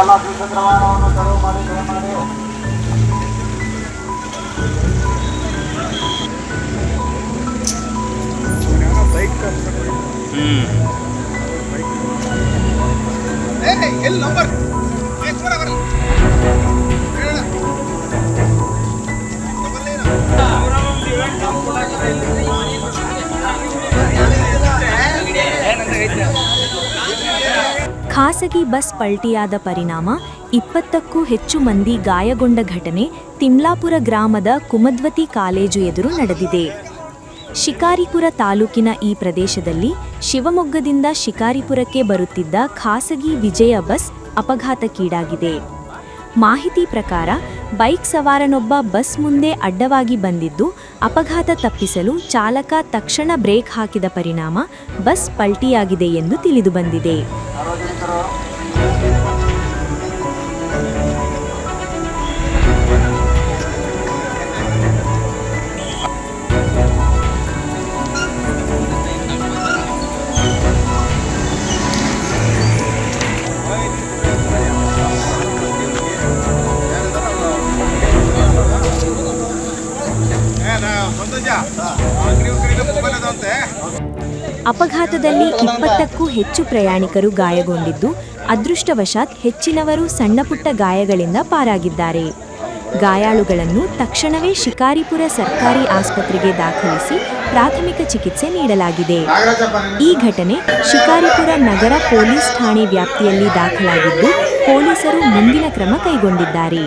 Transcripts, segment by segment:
ಎಲ್ಲ ದ್ವಿಚಕ್ರ ವಾಹನವನ್ನು ತೆರವು ಮಾಡಿ ದಯಮಾಡಿ. ಎಲ್ಲಿ ನಂಬರ್ ಖಾಸಗಿ ಬಸ್ ಪಲ್ಟಿಯಾದ ಪರಿಣಾಮ 20ಕ್ಕೂ ಹೆಚ್ಚು ಮಂದಿ ಗಾಯಗೊಂಡ ಘಟನೆ ತಿಮ್ಲಾಪುರ ಗ್ರಾಮದ ಕುಮದ್ವತಿ ಕಾಲೇಜು ಎದುರು ನಡೆದಿದೆ. ಶಿಕಾರಿಪುರ ತಾಲೂಕಿನ ಈ ಪ್ರದೇಶದಲ್ಲಿ ಶಿವಮೊಗ್ಗದಿಂದ ಶಿಕಾರಿಪುರಕ್ಕೆ ಬರುತ್ತಿದ್ದ ಖಾಸಗಿ ವಿಜಯ ಬಸ್ ಅಪಘಾತಕ್ಕೀಡಾಗಿದೆ. ಮಾಹಿತಿ ಪ್ರಕಾರ ಬೈಕ್ ಸವಾರನೊಬ್ಬ ಬಸ್ ಮುಂದೆ ಅಡ್ಡವಾಗಿ ಬಂದಿದ್ದು ಅಪಘಾತ ತಪ್ಪಿಸಲು ಚಾಲಕ ತಕ್ಷಣ ಬ್ರೇಕ್ ಹಾಕಿದ ಪರಿಣಾಮ ಬಸ್ ಪಲ್ಟಿಯಾಗಿದೆ ಎಂದು ತಿಳಿದುಬಂದಿದೆ. ಅಪಘಾತದಲ್ಲಿ 20ಕ್ಕೂ ಹೆಚ್ಚು ಪ್ರಯಾಣಿಕರು ಗಾಯಗೊಂಡಿದ್ದು, ಅದೃಷ್ಟವಶಾತ್ ಹೆಚ್ಚಿನವರು ಸಣ್ಣಪುಟ್ಟ ಗಾಯಗಳಿಂದ ಪಾರಾಗಿದ್ದಾರೆ. ಗಾಯಾಳುಗಳನ್ನು ತಕ್ಷಣವೇ ಶಿಕಾರಿಪುರ ಸರ್ಕಾರಿ ಆಸ್ಪತ್ರೆಗೆ ದಾಖಲಿಸಿ ಪ್ರಾಥಮಿಕ ಚಿಕಿತ್ಸೆ ನೀಡಲಾಗಿದೆ. ಈ ಘಟನೆ ಶಿಕಾರಿಪುರ ನಗರ ಪೊಲೀಸ್ ಠಾಣೆ ವ್ಯಾಪ್ತಿಯಲ್ಲಿ ದಾಖಲಾಗಿದ್ದು, ಪೊಲೀಸರು ಮುಂದಿನ ಕ್ರಮ ಕೈಗೊಂಡಿದ್ದಾರೆ.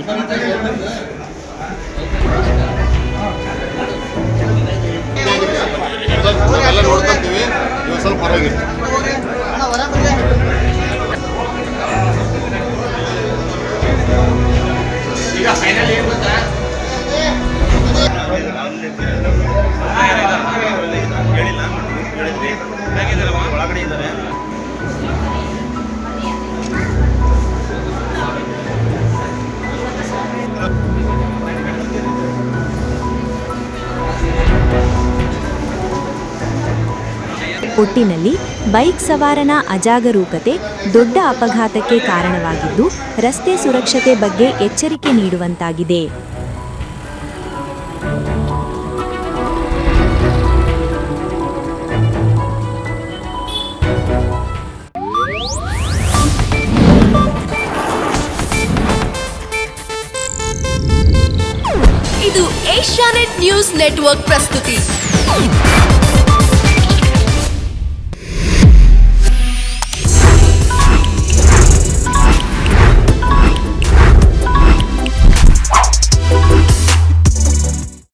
ಒಟ್ಟಿನಲ್ಲಿ ಬೈಕ್ ಸವಾರನ ಅಜಾಗರೂಕತೆ ದೊಡ್ಡ ಅಪಘಾತಕ್ಕೆ ಕಾರಣವಾಗಿದ್ದು, ರಸ್ತೆ ಸುರಕ್ಷತೆ ಬಗ್ಗೆ ಎಚ್ಚರಿಕೆ ನೀಡುವಂತಾಗಿದೆ. ಇದು ಏಷ್ಯಾನೆಟ್ ನ್ಯೂಸ್ ನೆಟ್ವರ್ಕ್ ಪ್ರಸ್ತುತಿ.